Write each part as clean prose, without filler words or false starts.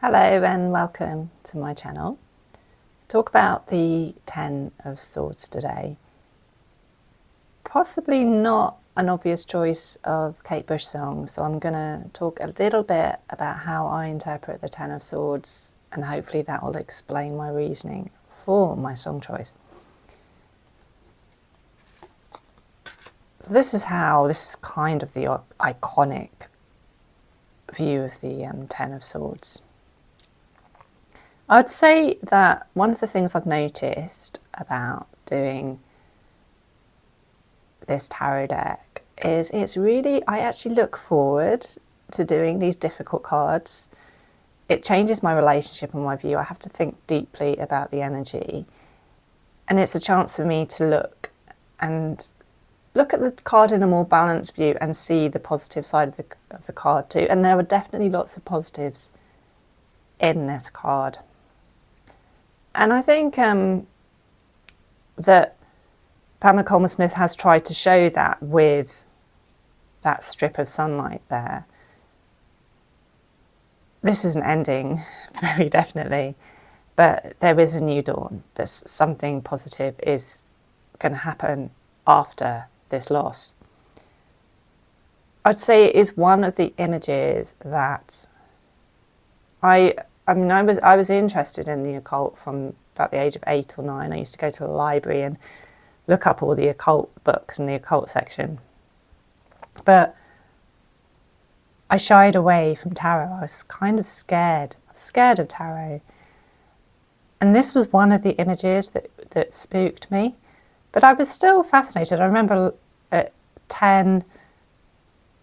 Hello and welcome to my channel. Talk about the Ten of Swords today. Possibly not an obvious choice of Kate Bush song, so I'm going to talk a little bit about how I interpret the Ten of Swords, and hopefully that will explain my reasoning for my song choice. So this is kind of the iconic view of the Ten of Swords. I would say that one of the things I've noticed about doing this tarot deck is I actually look forward to doing these difficult cards. It changes my relationship and my view. I have to think deeply about the energy, and it's a chance for me to look at the card in a more balanced view and see the positive side of the card too. And there were definitely lots of positives in this card. And I think that Pamela Colman Smith has tried to show that with that strip of sunlight there. This isn't ending, very definitely, but there is a new dawn. There's something positive is going to happen after this loss. I'd say it is one of the images that I was interested in the occult from about the age of 8 or 9. I used to go to the library and look up all the occult books in the occult section. But I shied away from tarot. I was kind of scared. I was scared of tarot. And this was one of the images that spooked me. But I was still fascinated. I remember at 10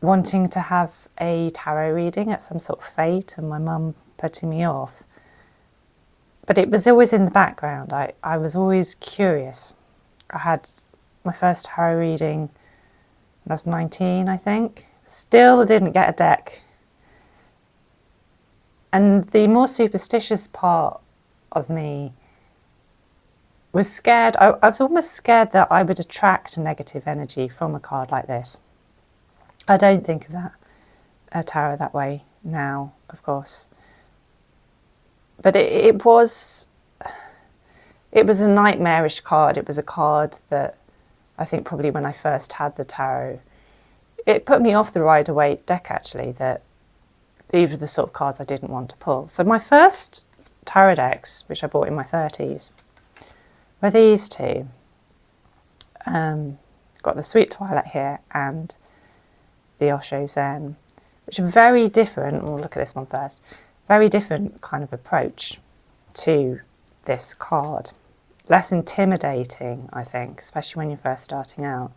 wanting to have a tarot reading at some sort of fete, and my mum putting me off. But it was always in the background. I was always curious. I had my first tarot reading when I was 19, I think. Still didn't get a deck. And the more superstitious part of me was scared. I was almost scared that I would attract negative energy from a card like this. I don't think of tarot that way now, of course. But it was a nightmarish card. It was a card that I think probably when I first had the tarot, it put me off the Rider Waite deck actually, that these were the sort of cards I didn't want to pull. So my first tarot decks, which I bought in my 30s, were these two. Got the Sweet Twilight here and the Osho Zen, which are very different. We'll look at this one first. Very different kind of approach to this card. Less intimidating, I think, especially when you're first starting out.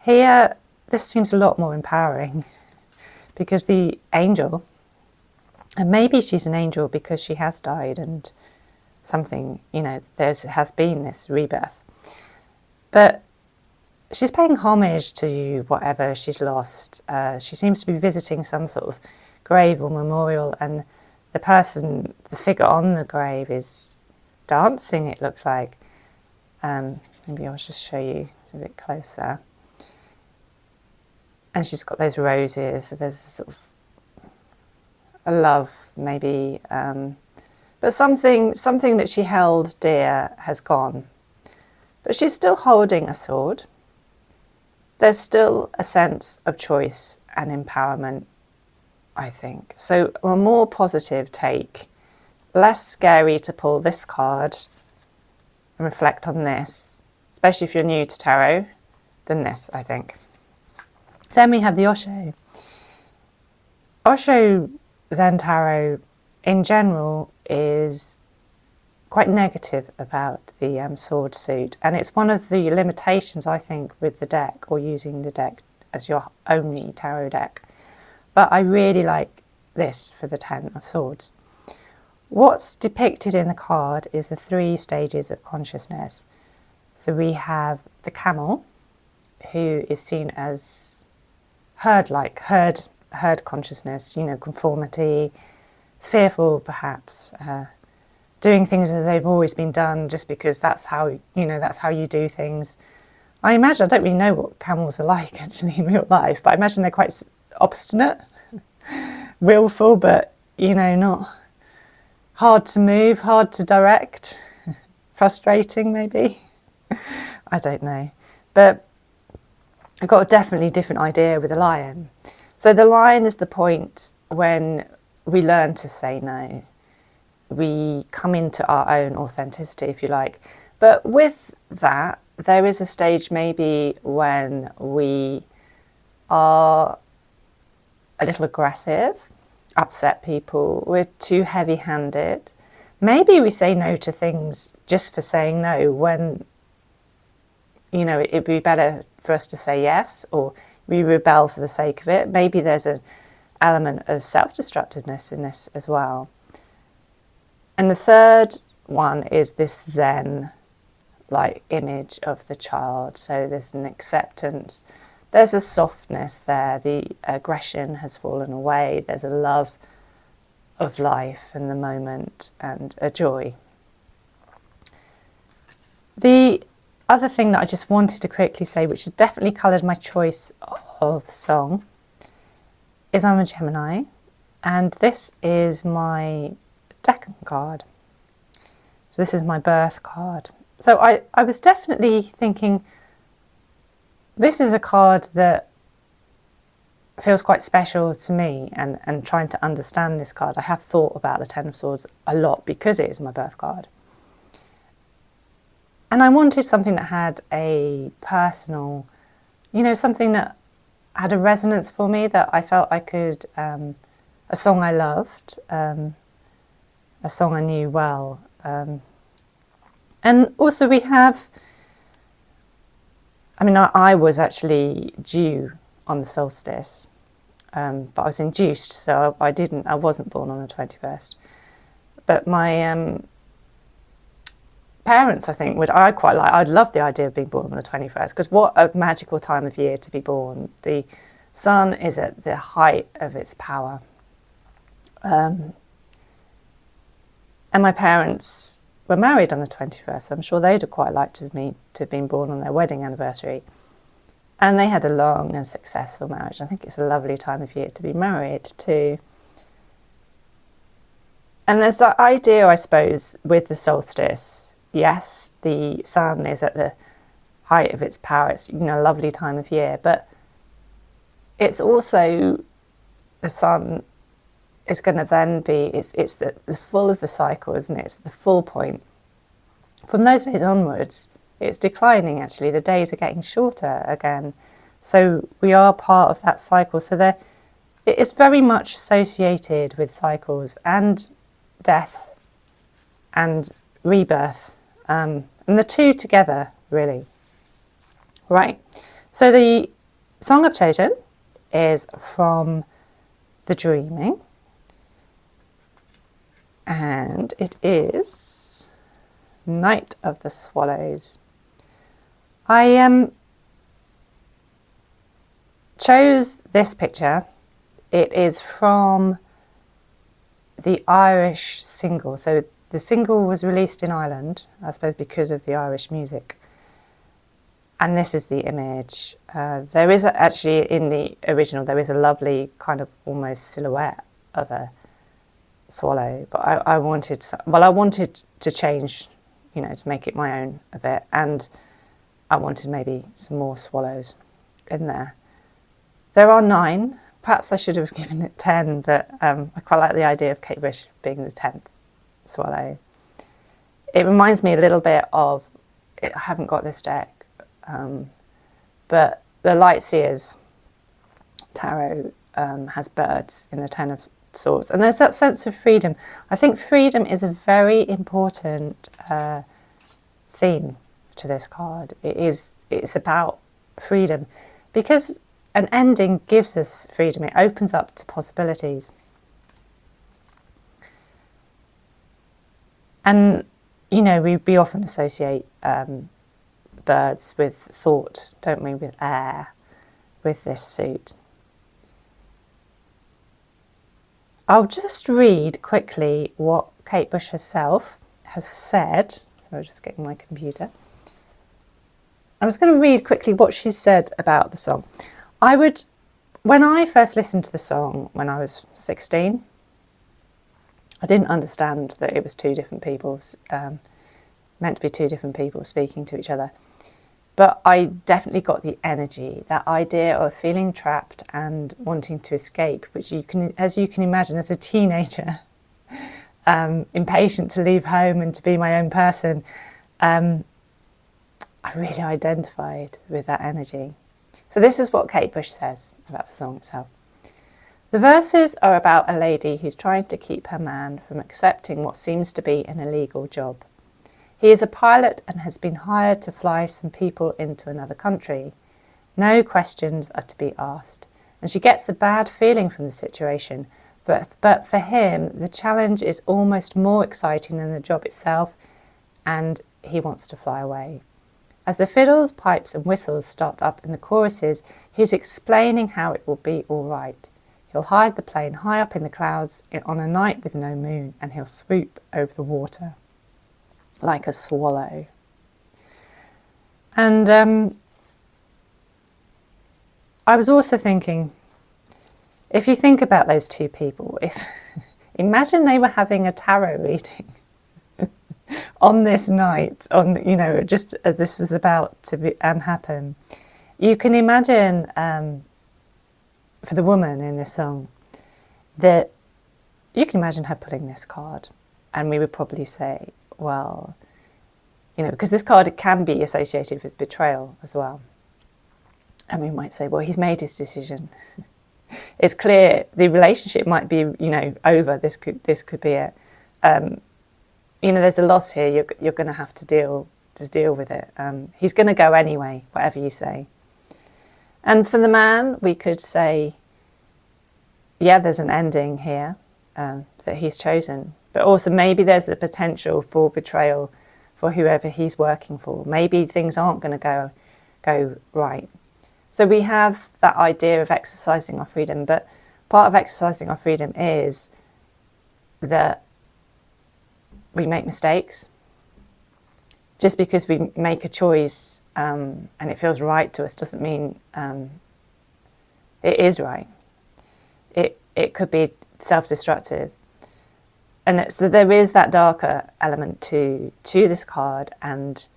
Here, this seems a lot more empowering because the angel, and maybe she's an angel because she has died and something, has been this rebirth. But she's paying homage to whatever she's lost. She seems to be visiting some sort of grave or memorial, and the figure on the grave is dancing, it looks like. Maybe I'll just show you a bit closer. And she's got those roses, so there's sort of a love maybe, but something that she held dear has gone. But she's still holding a sword. There's still a sense of choice and empowerment, I think. So a more positive take, less scary to pull this card and reflect on this, especially if you're new to tarot, than this, I think. Then we have the Osho. Osho Zen Tarot in general is quite negative about the sword suit, and it's one of the limitations, I think, with the deck or using the deck as your only tarot deck. But I really like this for the Ten of Swords. What's depicted in the card is the 3 stages of consciousness. So we have the camel, who is seen as herd consciousness, conformity, fearful perhaps, doing things that they've always been done just because that's how you do things. I don't really know what camels are like actually in real life, but I imagine they're quite obstinate, willful, but not hard to move, hard to direct, frustrating maybe. I don't know. But I've got a definitely different idea with the lion. So the lion is the point when we learn to say no. We come into our own authenticity, if you like. But with that, there is a stage maybe when we are a little aggressive, upset people, we're too heavy-handed. Maybe we say no to things just for saying no when, it'd be better for us to say yes, or we rebel for the sake of it. Maybe there's an element of self-destructiveness in this as well. And the third one is this Zen image of the child. So there's an acceptance, there's a softness there, the aggression has fallen away, there's a love of life and the moment and a joy. The other thing that I just wanted to quickly say, which has definitely coloured my choice of song, is I'm a Gemini, and this is my Decan card. So this is my birth card. So I was definitely thinking, this is a card that feels quite special to me, and trying to understand this card. I have thought about the Ten of Swords a lot because it is my birth card. And I wanted something that had a personal, something that had a resonance for me, that I felt I could, a song I loved, a song I knew well. And also we have, I was actually due on the solstice, but I was induced, so I wasn't born on the 21st. But my parents, I think, I'd love the idea of being born on the 21st, because what a magical time of year to be born. The sun is at the height of its power. And my parents were married on the 21st, so I'm sure they'd have quite liked me to have been born on their wedding anniversary. And they had a long and successful marriage. I think it's a lovely time of year to be married too. And there's that idea, I suppose, with the solstice. Yes, the sun is at the height of its power. It's, a lovely time of year. But it's also, the sun is going to then be, it's the full of the cycle, isn't it? It's the full point. From those days onwards, it's declining actually. The days are getting shorter again. So we are part of that cycle. So it is very much associated with cycles and death and rebirth. And the two together, really. Right. So the song I've chosen is from The Dreaming. And it is Night of the Swallows. I chose this picture. It is from the Irish single. So the single was released in Ireland, I suppose because of the Irish music. And this is the image. There is actually, in the original, there is a lovely kind of almost silhouette of a swallow. But I wanted to change, to make it my own a bit. And I wanted maybe some more swallows in there. There are 9. Perhaps I should have given it 10, but I quite like the idea of Kate Bush being the 10th swallow. It reminds me a little bit of, I haven't got this deck, but the Lightseers tarot has birds in the Ten of Swords. And there's that sense of freedom. I think freedom is a very important theme to this card. It's about freedom, because an ending gives us freedom. It opens up to possibilities. And, we often associate birds with thought, don't we, with air, with this suit. I'll just read quickly what Kate Bush herself has said. So I'm just getting my computer. I'm just going to read quickly what she said about the song. When I first listened to the song when I was 16, I didn't understand that it was two different people, meant to be two different people speaking to each other. But I definitely got the energy, that idea of feeling trapped and wanting to escape, which you can, as you can imagine, as a teenager, impatient to leave home and to be my own person. I really identified with that energy. So this is what Kate Bush says about the song itself. The verses are about a lady who's trying to keep her man from accepting what seems to be an illegal job. He is a pilot and has been hired to fly some people into another country. No questions are to be asked, and she gets a bad feeling from the situation, but for him the challenge is almost more exciting than the job itself, and he wants to fly away. As the fiddles, pipes and whistles start up in the choruses, he's explaining how it will be all right. He'll hide the plane high up in the clouds on a night with no moon, and he'll swoop over the water like a swallow. And I was also thinking, if you think about those two people, imagine they were having a tarot reading on this night, just as this was about to happen. You can imagine, for the woman in this song, that you can imagine her pulling this card, and we would probably say, well, because this card can be associated with betrayal as well. And we might say, well, he's made his decision. It's clear the relationship might be, over. This could be it. There's a loss here. You're going to have to deal with it. He's going to go anyway, whatever you say. And for the man, we could say, yeah, there's an ending here that he's chosen. But also maybe there's the potential for betrayal for whoever he's working for. Maybe things aren't going to go right. So we have that idea of exercising our freedom, but part of exercising our freedom is that we make mistakes. Just because we make a choice and it feels right to us doesn't mean it is right. It could be self-destructive. And so there is that darker element to this card and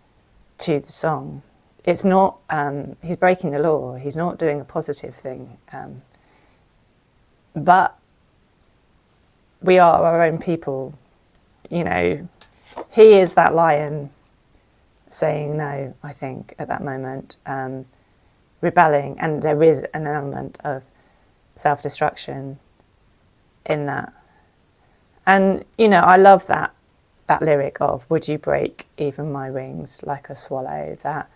to the song. It's not, he's breaking the law, he's not doing a positive thing. But we are our own people. He is that lion saying no, I think, at that moment, rebelling. And there is an element of self-destruction in that. And, I love that lyric of, would you break even my wings like a swallow? That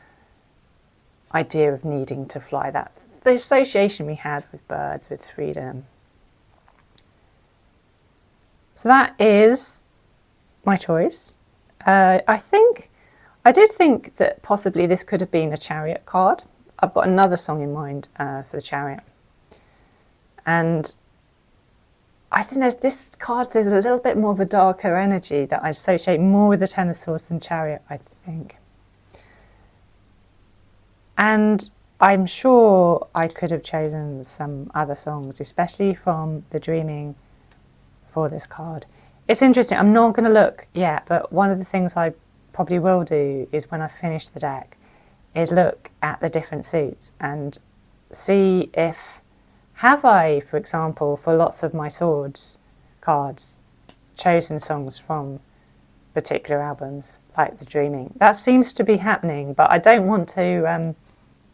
idea of needing to fly, the association we had with birds, with freedom. So that is my choice. I did think that possibly this could have been a Chariot card. I've got another song in mind for the Chariot. And I think this card, there's a little bit more of a darker energy that I associate more with the Ten of Swords than Chariot, I think. And I'm sure I could have chosen some other songs, especially from the Dreaming for this card. It's interesting, I'm not going to look yet, but one of the things I probably will do is when I finish the deck is look at the different suits and see if, have I, for example, for lots of my swords cards, chosen songs from particular albums, like The Dreaming. That seems to be happening, but I don't want to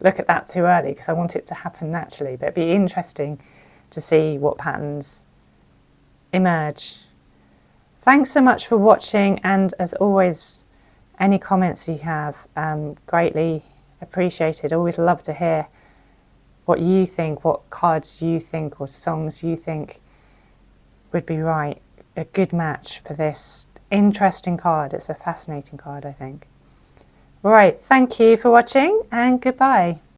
look at that too early because I want it to happen naturally. But it'd be interesting to see what patterns emerge. Thanks so much for watching, and as always, any comments you have, greatly appreciated. Always love to hear what you think, what cards you think or songs you think would be right, a good match for this interesting card. It's a fascinating card, I think. Right, thank you for watching and goodbye.